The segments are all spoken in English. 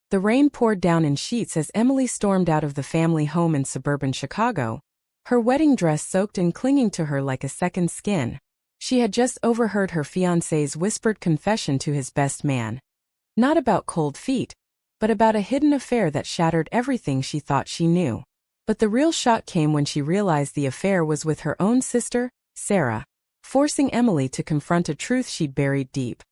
The rain poured down in sheets as Emily stormed out of the family home in suburban Chicago, her wedding dress soaked and clinging to her like a second skin. She had just overheard her fiancé's whispered confession to his best man. Not about cold feet, but about a hidden affair that shattered everything she thought she knew. But the real shock came when she realized the affair was with her own sister, Sarah, forcing Emily to confront a truth she'd buried deep.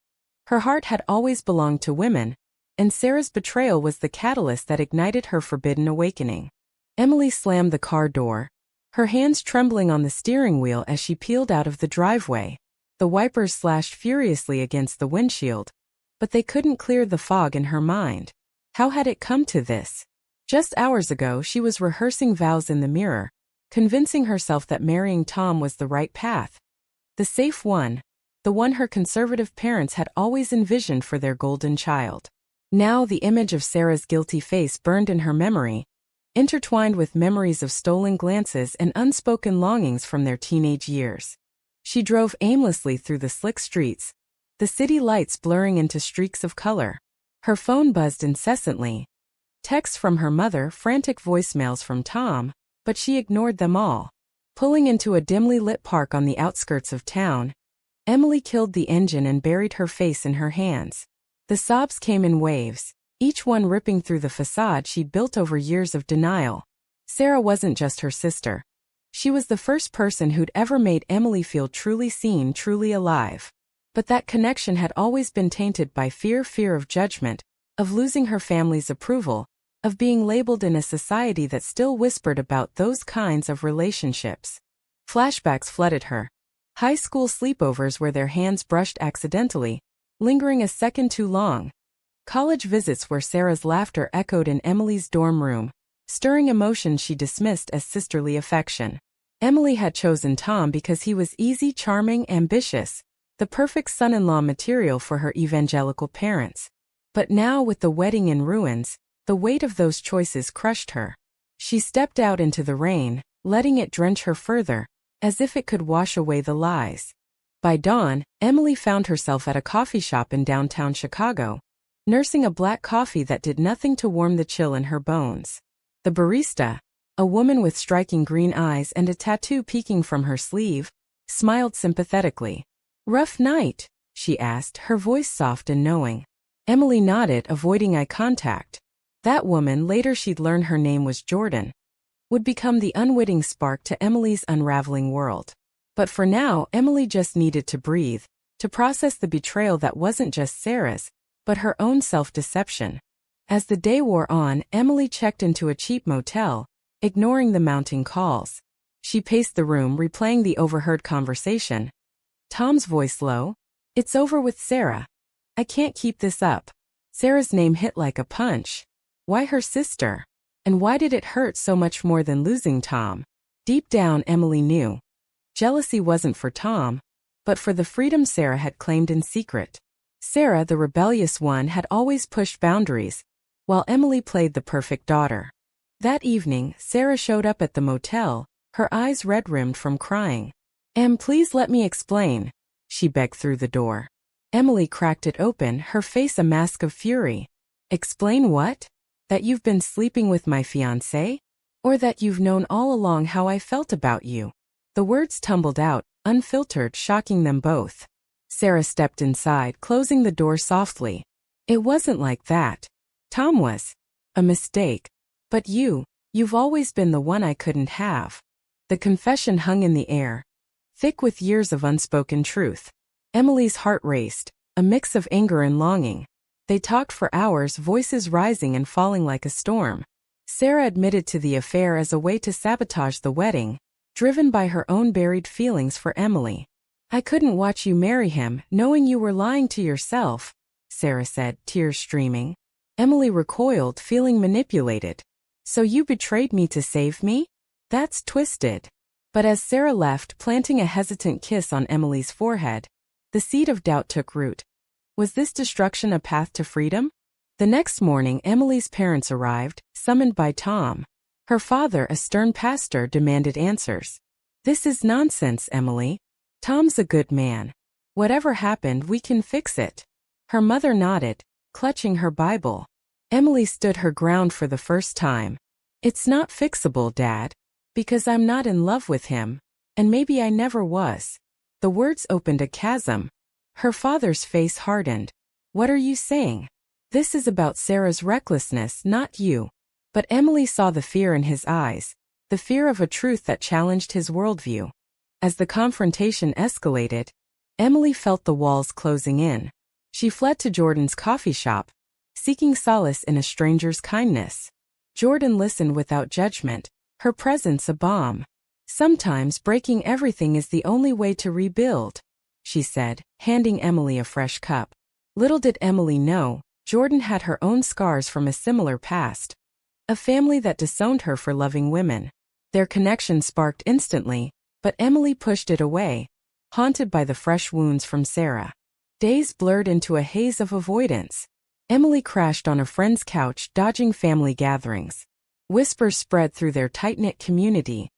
Her heart had always belonged to women, and Sarah's betrayal was the catalyst that ignited her forbidden awakening. Emily slammed the car door, her hands trembling on the steering wheel as she peeled out of the driveway. The wipers slashed furiously against the windshield, but they couldn't clear the fog in her mind. How had it come to this? Just hours ago she was rehearsing vows in the mirror, convincing herself that marrying Tom was the right path. The safe one, the one her conservative parents had always envisioned for their golden child. Now the image of Sarah's guilty face burned in her memory, intertwined with memories of stolen glances and unspoken longings from their teenage years. She drove aimlessly through the slick streets, the city lights blurring into streaks of color. Her phone buzzed incessantly. Texts from her mother, frantic voicemails from Tom, but she ignored them all. Pulling into a dimly lit park on the outskirts of town, Emily killed the engine and buried her face in her hands. The sobs came in waves, each one ripping through the facade she'd built over years of denial. Sarah wasn't just her sister. She was the first person who'd ever made Emily feel truly seen, truly alive. But that connection had always been tainted by fear of judgment, of losing her family's approval, of being labeled in a society that still whispered about those kinds of relationships. Flashbacks flooded her. High school sleepovers where their hands brushed accidentally, lingering a second too long. College visits where Sarah's laughter echoed in Emily's dorm room, stirring emotions she dismissed as sisterly affection. Emily had chosen Tom because he was easy, charming, ambitious, the perfect son-in-law material for her evangelical parents. But now, with the wedding in ruins, the weight of those choices crushed her. She stepped out into the rain, letting it drench her further, as if it could wash away the lies. By dawn, Emily found herself at a coffee shop in downtown Chicago, nursing a black coffee that did nothing to warm the chill in her bones. The barista, a woman with striking green eyes and a tattoo peeking from her sleeve, smiled sympathetically. "Rough night?" she asked, her voice soft and knowing. Emily nodded, avoiding eye contact. That woman, later she'd learn her name was Jordan, would become the unwitting spark to Emily's unraveling world. But for now, Emily just needed to breathe, to process the betrayal that wasn't just Sarah's, but her own self-deception. As the day wore on, Emily checked into a cheap motel, ignoring the mounting calls. She paced the room, replaying the overheard conversation. Tom's voice low. "It's over with Sarah. I can't keep this up." Sarah's name hit like a punch. Why her sister? And why did it hurt so much more than losing Tom? Deep down, Emily knew. Jealousy wasn't for Tom, but for the freedom Sarah had claimed in secret. Sarah, the rebellious one, had always pushed boundaries, while Emily played the perfect daughter. That evening, Sarah showed up at the motel, her eyes red-rimmed from crying. Please let me explain," she begged through the door. Emily cracked it open, her face a mask of fury. "Explain what? That you've been sleeping with my fiancé? Or that you've known all along how I felt about you?" The words tumbled out, unfiltered, shocking them both. Sarah stepped inside, closing the door softly. "It wasn't like that. Tom was a mistake. But you've always been the one I couldn't have." The confession hung in the air, thick with years of unspoken truth. Emily's heart raced, a mix of anger and longing. They talked for hours, voices rising and falling like a storm. Sarah admitted to the affair as a way to sabotage the wedding, driven by her own buried feelings for Emily. "I couldn't watch you marry him, knowing you were lying to yourself," Sarah said, tears streaming. Emily recoiled, feeling manipulated. "So you betrayed me to save me? That's twisted." But as Sarah left, planting a hesitant kiss on Emily's forehead, the seed of doubt took root. Was this destruction a path to freedom? The next morning, Emily's parents arrived, summoned by Tom. Her father, a stern pastor, demanded answers. "This is nonsense, Emily. Tom's a good man. Whatever happened, we can fix it." Her mother nodded, clutching her Bible. Emily stood her ground for the first time. It's not fixable, Dad. Because I'm not in love with him. And maybe I never was. The words opened a chasm. Her father's face hardened. What are you saying? This is about Sarah's recklessness, not you. But Emily saw the fear in his eyes. The fear of a truth that challenged his worldview. As the confrontation escalated, Emily felt the walls closing in. She fled to Jordan's coffee shop, seeking solace in a stranger's kindness. Jordan listened without judgment, her presence a balm. Sometimes breaking everything is the only way to rebuild, she said, handing Emily a fresh cup. Little did Emily know, Jordan had her own scars from a similar past. A family that disowned her for loving women. Their connection sparked instantly, but Emily pushed it away, haunted by the fresh wounds from Sarah. Days blurred into a haze of avoidance. Emily crashed on a friend's couch, dodging family gatherings. Whispers spread through their tight-knit community.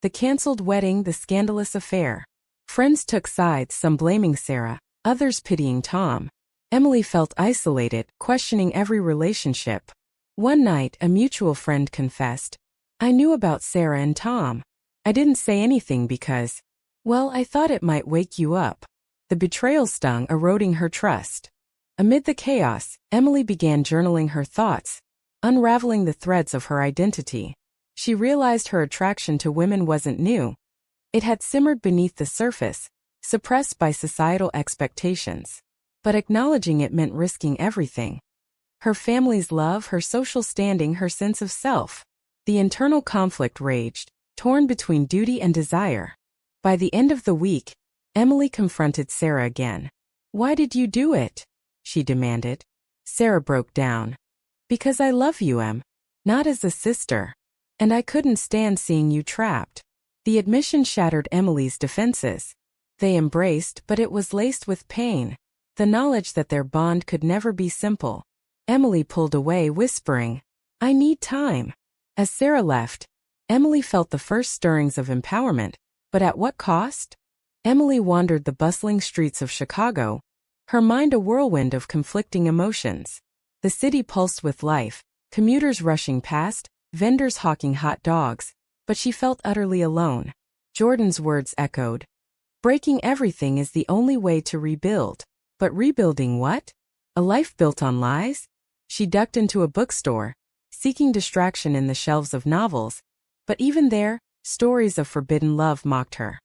The canceled wedding, the scandalous affair. Friends took sides, some blaming Sarah, others pitying Tom. Emily felt isolated, questioning every relationship. One night, a mutual friend confessed, I knew about Sarah and Tom. I didn't say anything because, well, I thought it might wake you up. The betrayal stung, eroding her trust. Amid the chaos, Emily began journaling her thoughts, unraveling the threads of her identity. She realized her attraction to women wasn't new. It had simmered beneath the surface, suppressed by societal expectations. But acknowledging it meant risking everything. Her family's love, her social standing, her sense of self. The internal conflict raged, torn between duty and desire. By the end of the week, Emily confronted Sarah again. Why did you do it? She demanded. Sarah broke down. Because I love you, Em. Not as a sister. And I couldn't stand seeing you trapped. The admission shattered Emily's defenses. They embraced, but it was laced with pain. The knowledge that their bond could never be simple. Emily pulled away, whispering, I need time. As Sarah left, Emily felt the first stirrings of empowerment, but at what cost? Emily wandered the bustling streets of Chicago, her mind a whirlwind of conflicting emotions. The city pulsed with life, commuters rushing past, vendors hawking hot dogs, but she felt utterly alone. Jordan's words echoed. Breaking everything is the only way to rebuild. But rebuilding what? A life built on lies? She ducked into a bookstore, seeking distraction in the shelves of novels, but even there, stories of forbidden love mocked her.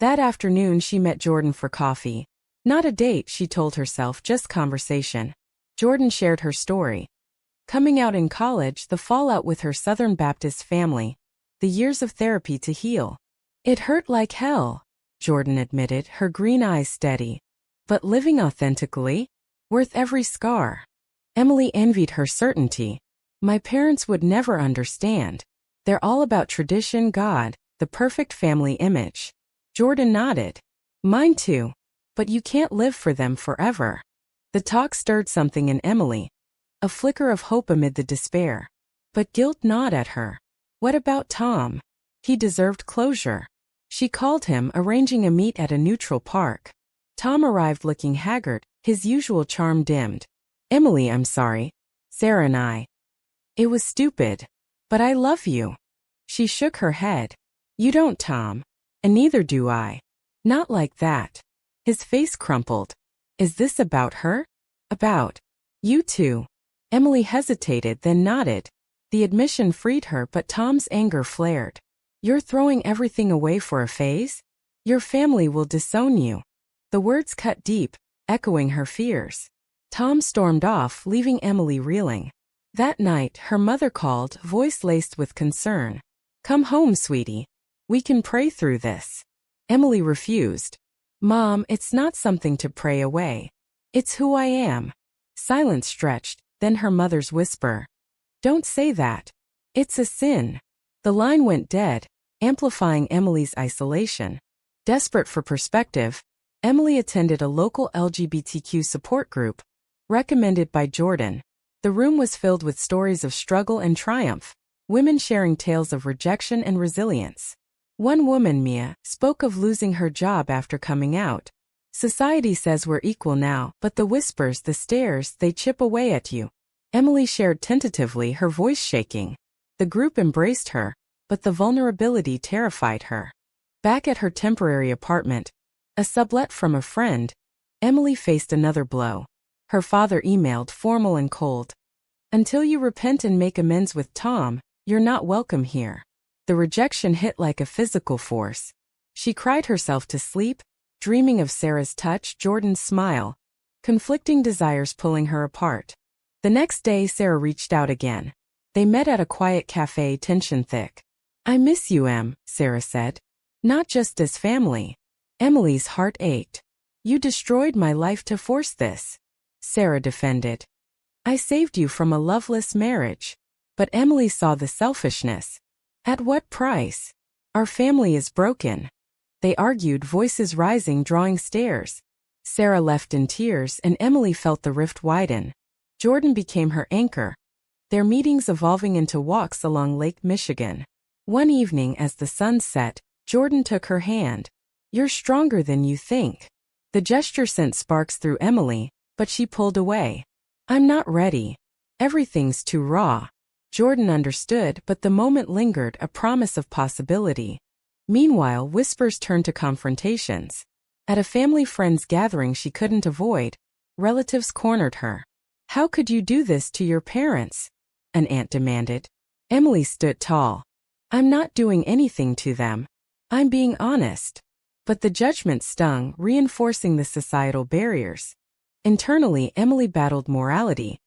That afternoon she met Jordan for coffee. Not a date, she told herself, just conversation. Jordan shared her story. Coming out in college, the fallout with her Southern Baptist family, the years of therapy to heal. It hurt like hell, Jordan admitted, her green eyes steady. But living authentically? Worth every scar. Emily envied her certainty. My parents would never understand. They're all about tradition, God, the perfect family image. Jordan nodded. Mine too. But you can't live for them forever. The talk stirred something in Emily. A flicker of hope amid the despair. But guilt gnawed at her. What about Tom? He deserved closure. She called him, arranging a meet at a neutral park. Tom arrived looking haggard, his usual charm dimmed. Emily, I'm sorry. Sarah and I. It was stupid. But I love you. She shook her head. You don't, Tom. And neither do I. Not like that. His face crumpled. Is this about her? About you two. Emily hesitated, then nodded. The admission freed her, but Tom's anger flared. You're throwing everything away for a phase? Your family will disown you. The words cut deep, echoing her fears. Tom stormed off, leaving Emily reeling. That night, her mother called, voice laced with concern. Come home, sweetie. We can pray through this. Emily refused. Mom, it's not something to pray away. It's who I am. Silence stretched, then her mother's whisper. Don't say that. It's a sin. The line went dead, amplifying Emily's isolation. Desperate for perspective, Emily attended a local LGBTQ support group, recommended by Jordan. The room was filled with stories of struggle and triumph, women sharing tales of rejection and resilience. One woman, Mia, spoke of losing her job after coming out. Society says we're equal now, but the whispers, the stares, they chip away at you. Emily shared tentatively, her voice shaking. The group embraced her, but the vulnerability terrified her. Back at her temporary apartment, a sublet from a friend, Emily faced another blow. Her father emailed, formal and cold. "Until you repent and make amends with Tom, you're not welcome here." The rejection hit like a physical force. She cried herself to sleep, dreaming of Sarah's touch, Jordan's smile, conflicting desires pulling her apart. The next day, Sarah reached out again. They met at a quiet cafe, tension thick. "I miss you, Em," Sarah said. "Not just as family." Emily's heart ached. "You destroyed my life to force this," Sarah defended. "I saved you from a loveless marriage." But Emily saw the selfishness. "At what price? Our family is broken." They argued, voices rising, drawing stares. Sarah left in tears, and Emily felt the rift widen. Jordan became her anchor, their meetings evolving into walks along Lake Michigan. One evening as the sun set, Jordan took her hand. "You're stronger than you think." The gesture sent sparks through Emily, but she pulled away. "I'm not ready. Everything's too raw." Jordan understood, but the moment lingered, a promise of possibility. Meanwhile, whispers turned to confrontations. At a family friend's gathering she couldn't avoid, relatives cornered her. "How could you do this to your parents?" an aunt demanded. Emily stood tall. "I'm not doing anything to them. I'm being honest." But the judgment stung, reinforcing the societal barriers. Internally, Emily battled morality.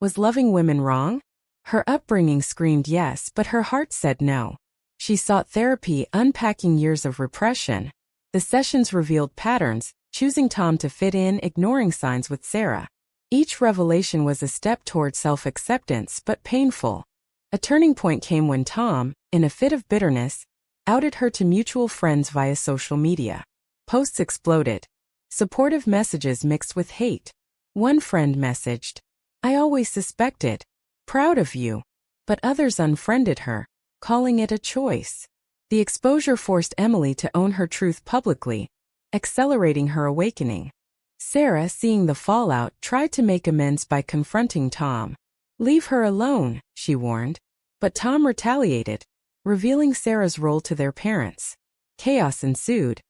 Was loving women wrong? Her upbringing screamed yes, but her heart said no. She sought therapy, unpacking years of repression. The sessions revealed patterns, choosing Tom to fit in, ignoring signs with Sarah. Each revelation was a step toward self-acceptance, but painful. A turning point came when Tom, in a fit of bitterness, outed her to mutual friends via social media. Posts exploded. Supportive messages mixed with hate. One friend messaged, "I always suspected. Proud of you." But others unfriended her, calling it a choice. The exposure forced Emily to own her truth publicly, accelerating her awakening. Sarah, seeing the fallout, tried to make amends by confronting Tom. "Leave her alone," she warned. But Tom retaliated, revealing Sarah's role to their parents. Chaos ensued.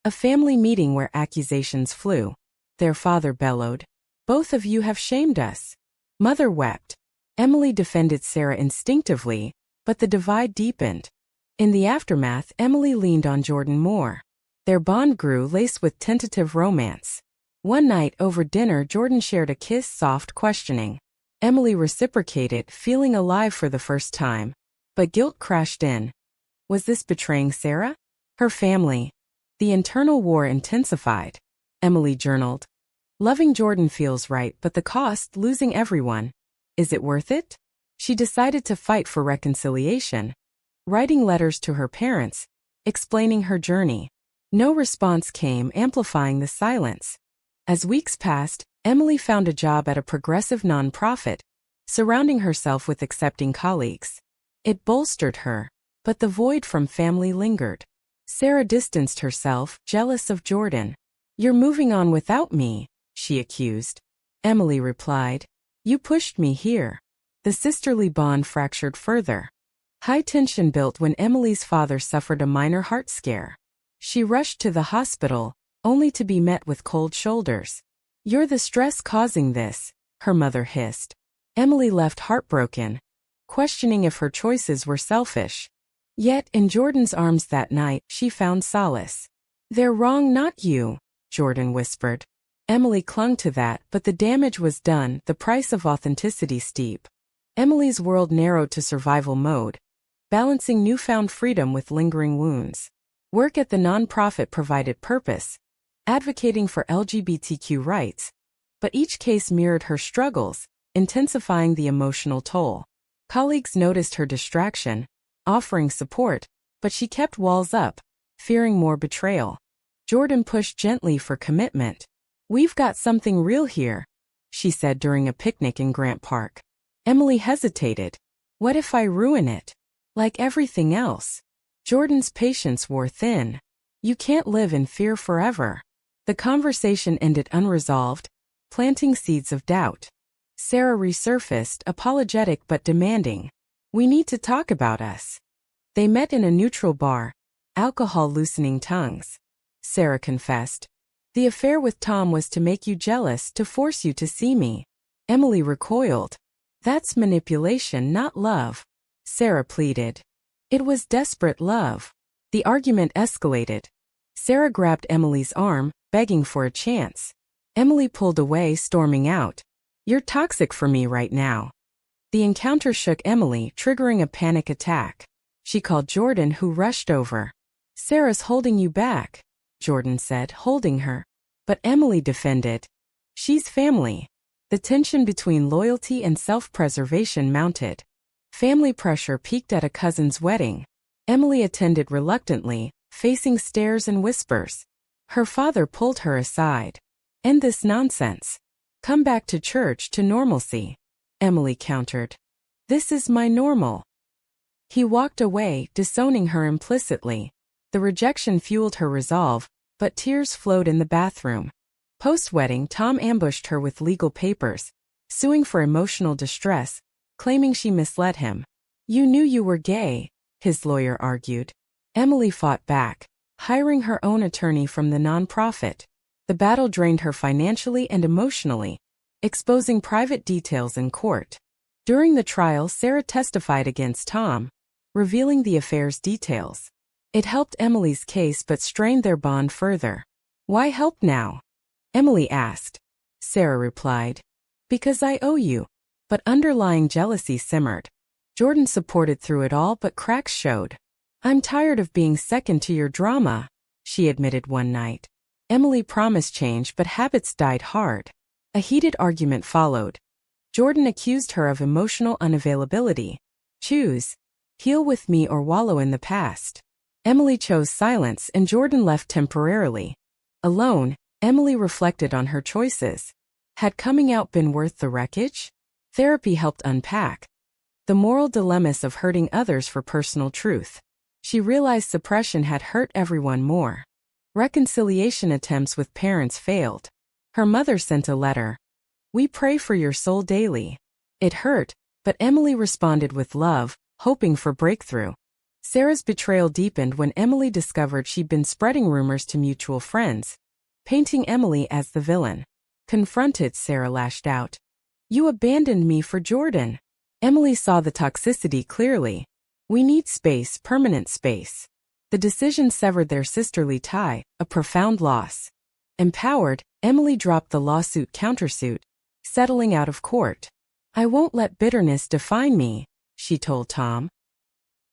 A family meeting where accusations flew. Their father bellowed, "Both of you have shamed us." Mother wept. Emily defended Sarah instinctively, but the divide deepened. In the aftermath, Emily leaned on Jordan more. Their bond grew, laced with tentative romance. One night over dinner, Jordan shared a kiss, soft, questioning. Emily reciprocated, feeling alive for the first time. But guilt crashed in. Was this betraying Sarah? Her family? The internal war intensified. Emily journaled. "Loving Jordan feels right, but the cost, losing everyone. Is it worth it?" She decided to fight for reconciliation. Writing letters to her parents, explaining her journey. No response came, amplifying the silence. As weeks passed, Emily found a job at a progressive nonprofit, surrounding herself with accepting colleagues. It bolstered her, but the void from family lingered. Sarah distanced herself, jealous of Jordan. "You're moving on without me," she accused. Emily replied, "You pushed me here." The sisterly bond fractured further. High tension built when Emily's father suffered a minor heart scare. She rushed to the hospital, only to be met with cold shoulders. "You're the stress causing this," her mother hissed. Emily left heartbroken, questioning if her choices were selfish. Yet, in Jordan's arms that night, she found solace. "They're wrong, not you," Jordan whispered. Emily clung to that, but the damage was done, the price of authenticity steep. Emily's world narrowed to survival mode, balancing newfound freedom with lingering wounds. Work at the nonprofit provided purpose, advocating for LGBTQ rights, but each case mirrored her struggles, intensifying the emotional toll. Colleagues noticed her distraction, offering support, but she kept walls up, fearing more betrayal. Jordan pushed gently for commitment. "We've got something real here," she said during a picnic in Grant Park. Emily hesitated. "What if I ruin it? Like everything else?" Jordan's patience wore thin. "You can't live in fear forever." The conversation ended unresolved, planting seeds of doubt. Sarah resurfaced, apologetic but demanding. We need to talk about us. They met in a neutral bar, alcohol loosening tongues. Sarah confessed. The affair with Tom was to make you jealous, to force you to see me. Emily recoiled. That's manipulation, not love. Sarah pleaded. It was desperate love. The argument escalated. Sarah grabbed Emily's arm, begging for a chance. Emily pulled away, storming out. You're toxic for me right now. The encounter shook Emily, triggering a panic attack. She called Jordan, who rushed over. Sarah's holding you back, Jordan said, holding her. But Emily defended. She's family. The tension between loyalty and self-preservation mounted. Family pressure peaked at a cousin's wedding. Emily attended reluctantly, facing stares and whispers. Her father pulled her aside. End this nonsense. Come back to church, to normalcy. Emily countered. This is my normal. He walked away, disowning her implicitly. The rejection fueled her resolve, but tears flowed in the bathroom. Post-wedding, Tom ambushed her with legal papers, suing for emotional distress, claiming she misled him. You knew you were gay, his lawyer argued. Emily fought back, hiring her own attorney from the nonprofit. The battle drained her financially and emotionally, exposing private details in court. During the trial, Sarah testified against Tom, revealing the affair's details. It helped Emily's case but strained their bond further. Why help now? Emily asked. Sarah replied. Because I owe you. But underlying jealousy simmered. Jordan supported through it all, but cracks showed. I'm tired of being second to your drama, she admitted one night. Emily promised change, but habits died hard. A heated argument followed. Jordan accused her of emotional unavailability. Choose. Heal with me or wallow in the past. Emily chose silence and Jordan left temporarily. Alone, Emily reflected on her choices. Had coming out been worth the wreckage? Therapy helped unpack the moral dilemmas of hurting others for personal truth. She realized suppression had hurt everyone more. Reconciliation attempts with parents failed. Her mother sent a letter. We pray for your soul daily. It hurt, but Emily responded with love, hoping for breakthrough. Sarah's betrayal deepened when Emily discovered she'd been spreading rumors to mutual friends, painting Emily as the villain. Confronted, Sarah lashed out. You abandoned me for Jordan. Emily saw the toxicity clearly. We need space, permanent space. The decision severed their sisterly tie, a profound loss. Empowered, Emily dropped the lawsuit countersuit, settling out of court. I won't let bitterness define me, she told Tom.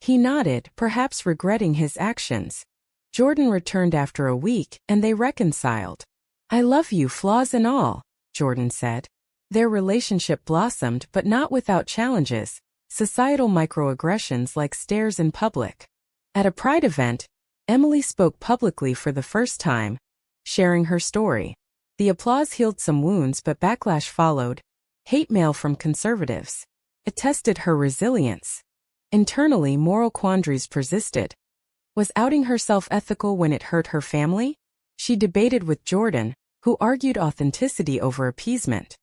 He nodded, perhaps regretting his actions. Jordan returned after a week, and they reconciled. I love you, flaws and all, Jordan said. Their relationship blossomed, but not without challenges. Societal microaggressions like stares in public. At a Pride event, Emily spoke publicly for the first time, sharing her story. The applause healed some wounds, but backlash followed. Hate mail from conservatives. It tested her resilience. Internally, moral quandaries persisted. Was outing herself ethical when it hurt her family? She debated with Jordan, who argued authenticity over appeasement.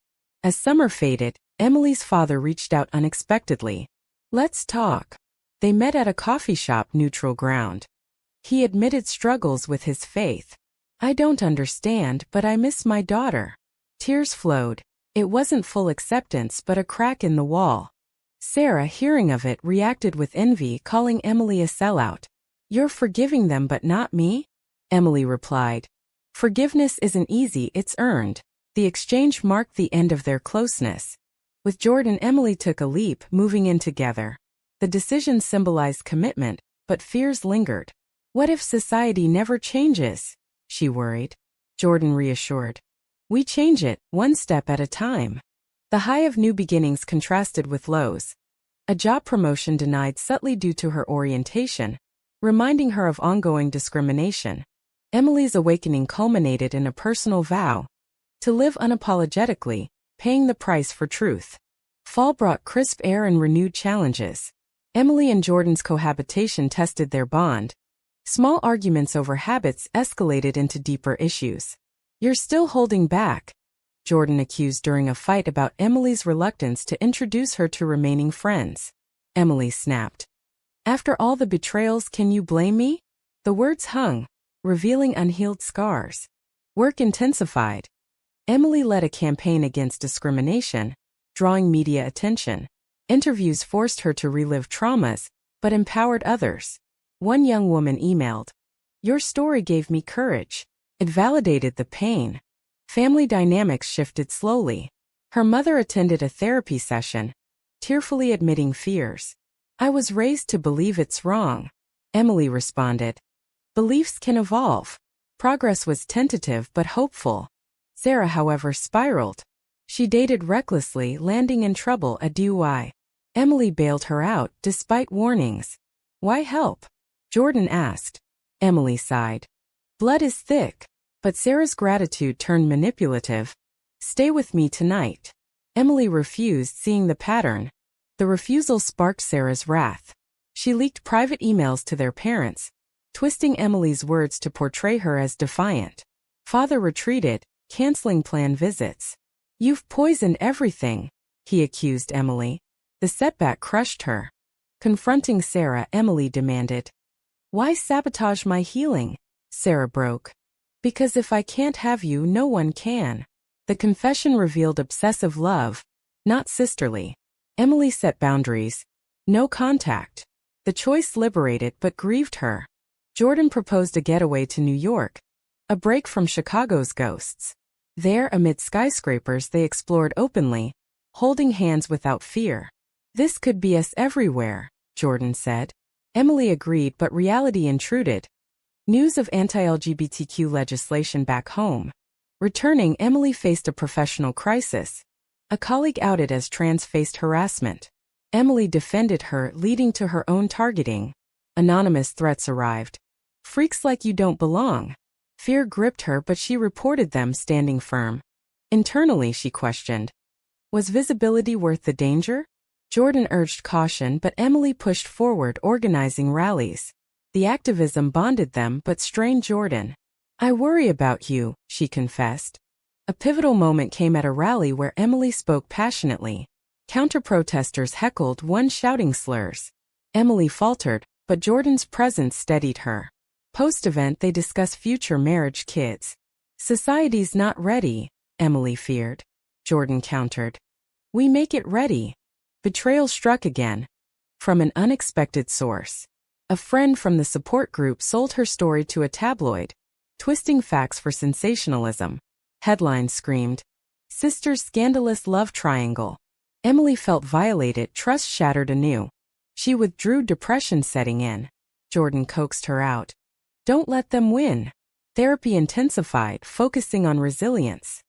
As summer faded, Emily's father reached out unexpectedly. Let's talk. They met at a coffee shop, neutral ground. He admitted struggles with his faith. I don't understand, but I miss my daughter. Tears flowed. It wasn't full acceptance, but a crack in the wall. Sarah, hearing of it, reacted with envy, calling Emily a sellout. You're forgiving them but not me? Emily replied. Forgiveness isn't easy, it's earned. The exchange marked the end of their closeness. With Jordan, Emily took a leap, moving in together. The decision symbolized commitment, but fears lingered. What if society never changes? She worried. Jordan reassured. We change it, one step at a time. The high of new beginnings contrasted with lows. A job promotion denied subtly due to her orientation, reminding her of ongoing discrimination. Emily's awakening culminated in a personal vow. To live unapologetically, paying the price for truth. Fall brought crisp air and renewed challenges. Emily and Jordan's cohabitation tested their bond. Small arguments over habits escalated into deeper issues. You're still holding back, Jordan accused during a fight about Emily's reluctance to introduce her to remaining friends. Emily snapped. After all the betrayals, can you blame me? The words hung, revealing unhealed scars. Work intensified. Emily led a campaign against discrimination, drawing media attention. Interviews forced her to relive traumas, but empowered others. One young woman emailed, "Your story gave me courage." It validated the pain. Family dynamics shifted slowly. Her mother attended a therapy session, tearfully admitting fears. "I was raised to believe it's wrong," Emily responded. Beliefs can evolve. Progress was tentative but hopeful. Sarah, however, spiraled. She dated recklessly, landing in trouble at DUI. Emily bailed her out, despite warnings. "Why help?" Jordan asked. Emily sighed. "Blood is thick." But Sarah's gratitude turned manipulative. "Stay with me tonight." Emily refused, seeing the pattern. The refusal sparked Sarah's wrath. She leaked private emails to their parents, twisting Emily's words to portray her as defiant. Father retreated, canceling planned visits. "You've poisoned everything," he accused Emily. The setback crushed her. Confronting Sarah, Emily demanded, "Why sabotage my healing?" Sarah broke. "Because if I can't have you, no one can." The confession revealed obsessive love, not sisterly. Emily set boundaries. No contact. The choice liberated but grieved her. Jordan proposed a getaway to New York, a break from Chicago's ghosts. There, amid skyscrapers, they explored openly, holding hands without fear. "This could be us everywhere," Jordan said. Emily agreed, but reality intruded. News of anti-LGBTQ legislation back home. Returning, Emily faced a professional crisis. A colleague outed as trans faced harassment. Emily defended her, leading to her own targeting. Anonymous threats arrived. "Freaks like you don't belong." Fear gripped her, but she reported them, standing firm. Internally, she questioned, was visibility worth the danger? Jordan urged caution, but Emily pushed forward, organizing rallies. The activism bonded them but strained Jordan. "I worry about you," she confessed. A pivotal moment came at a rally where Emily spoke passionately. Counter-protesters heckled, one shouting slurs. Emily faltered, but Jordan's presence steadied her. Post-event, they discussed future marriage, kids. "Society's not ready," Emily feared. Jordan countered. "We make it ready." Betrayal struck again. From an unexpected source. A friend from the support group sold her story to a tabloid, twisting facts for sensationalism. Headlines screamed, "Sisters' scandalous love triangle." Emily felt violated, trust shattered anew. She withdrew, depression setting in. Jordan coaxed her out. "Don't let them win." Therapy intensified, focusing on resilience.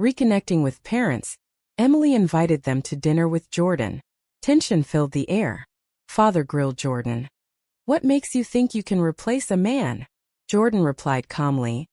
Reconnecting with parents, Emily invited them to dinner with Jordan. Tension filled the air. Father grilled Jordan. "What makes you think you can replace a man?" Jordan replied calmly,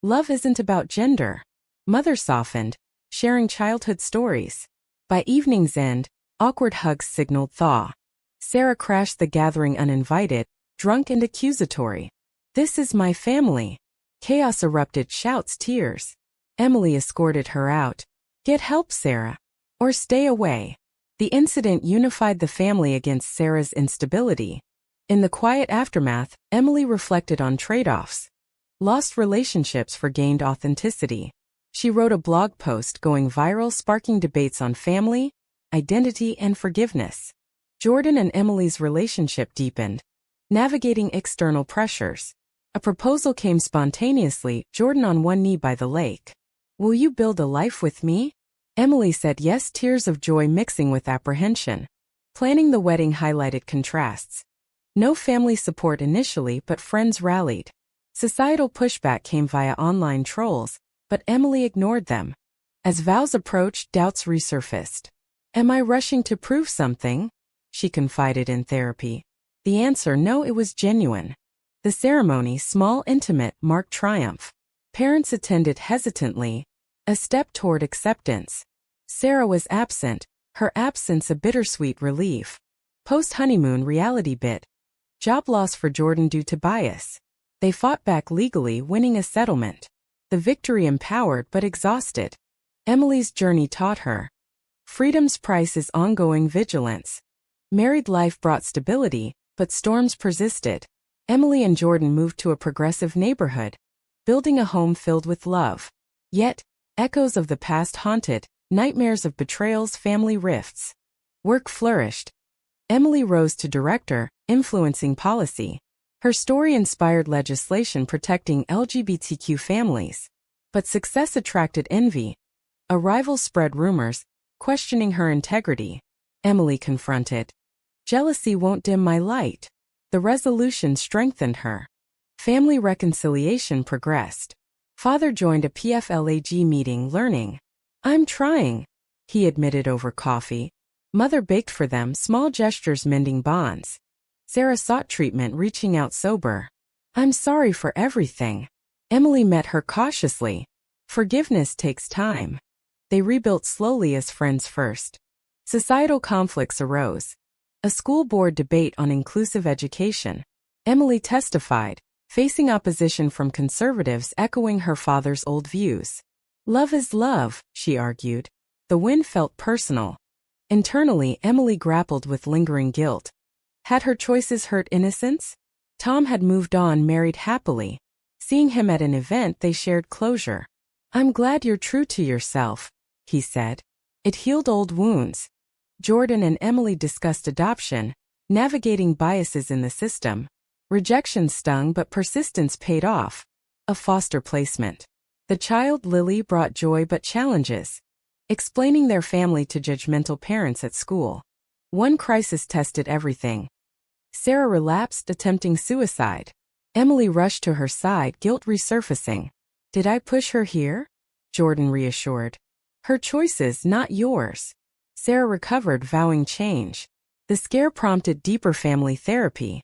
"Love isn't about gender." Mother softened, sharing childhood stories. By evening's end, awkward hugs signaled thaw. Sarah crashed the gathering uninvited, drunk and accusatory. "This is my family." Chaos erupted, shouts, tears. Emily escorted her out. "Get help, Sarah. Or stay away." The incident unified the family against Sarah's instability. In the quiet aftermath, Emily reflected on trade-offs. Lost relationships for gained authenticity. She wrote a blog post going viral, sparking debates on family, identity, and forgiveness. Jordan and Emily's relationship deepened, navigating external pressures. A proposal came spontaneously, Jordan on one knee by the lake. "Will you build a life with me?" Emily said yes, tears of joy mixing with apprehension. Planning the wedding highlighted contrasts. No family support initially, but friends rallied. Societal pushback came via online trolls, but Emily ignored them. As vows approached, doubts resurfaced. "Am I rushing to prove something?" she confided in therapy. The answer, no, it was genuine. The ceremony, small, intimate, marked triumph. Parents attended hesitantly, a step toward acceptance. Sarah was absent, her absence a bittersweet relief. Post-honeymoon reality bit. Job loss for Jordan due to bias. They fought back legally, winning a settlement. The victory empowered but exhausted. Emily's journey taught her. Freedom's price is ongoing vigilance. Married life brought stability, but storms persisted. Emily and Jordan moved to a progressive neighborhood, building a home filled with love. Yet, echoes of the past haunted, nightmares of betrayals, family rifts. Work flourished. Emily rose to director, influencing policy. Her story inspired legislation protecting LGBTQ families. But success attracted envy. A rival spread rumors, questioning her integrity. Emily confronted. Jealousy won't dim my light. The resolution strengthened her. Family reconciliation progressed. Father joined a PFLAG meeting learning. I'm trying, he admitted over coffee. Mother baked for them, small gestures mending bonds. Sarah sought treatment, reaching out sober. I'm sorry for everything. Emily met her cautiously. Forgiveness takes time. They rebuilt slowly as friends first. Societal conflicts arose. A school board debate on inclusive education. Emily testified, facing opposition from conservatives echoing her father's old views. Love is love, she argued. The win felt personal. Internally, Emily grappled with lingering guilt. Had her choices hurt innocence? Tom had moved on, married happily. Seeing him at an event, they shared closure. I'm glad you're true to yourself, he said. It healed old wounds. Jordan and Emily discussed adoption, navigating biases in the system. Rejection stung, but persistence paid off. A foster placement. The child, Lily, brought joy but challenges. Explaining their family to judgmental parents at school. One crisis tested everything. Sarah relapsed, attempting suicide. Emily rushed to her side, guilt resurfacing. Did I push her here? Jordan reassured. Her choices, not yours. Sarah recovered, vowing change. The scare prompted deeper family therapy.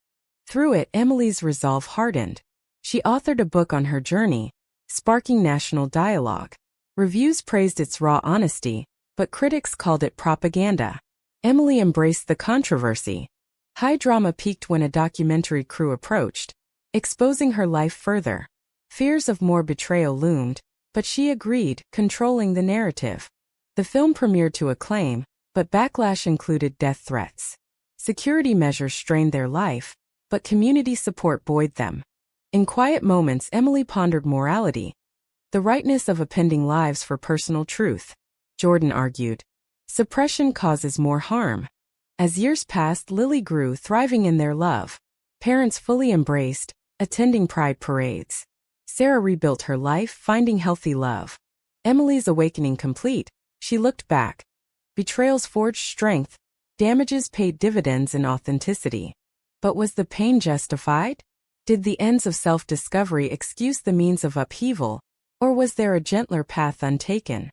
Through it, Emily's resolve hardened. She authored a book on her journey, sparking national dialogue. Reviews praised its raw honesty, but critics called it propaganda. Emily embraced the controversy. High drama peaked when a documentary crew approached, exposing her life further. Fears of more betrayal loomed, but she agreed, controlling the narrative. The film premiered to acclaim, but backlash included death threats. Security measures strained their life, but community support buoyed them. In quiet moments, Emily pondered morality, the rightness of appending lives for personal truth. Jordan argued, suppression causes more harm. As years passed, Lily grew, thriving in their love. Parents fully embraced, attending pride parades. Sarah rebuilt her life, finding healthy love. Emily's awakening complete, she looked back. Betrayals forged strength, damages paid dividends in authenticity. But was the pain justified? Did the ends of self-discovery excuse the means of upheaval, or was there a gentler path untaken?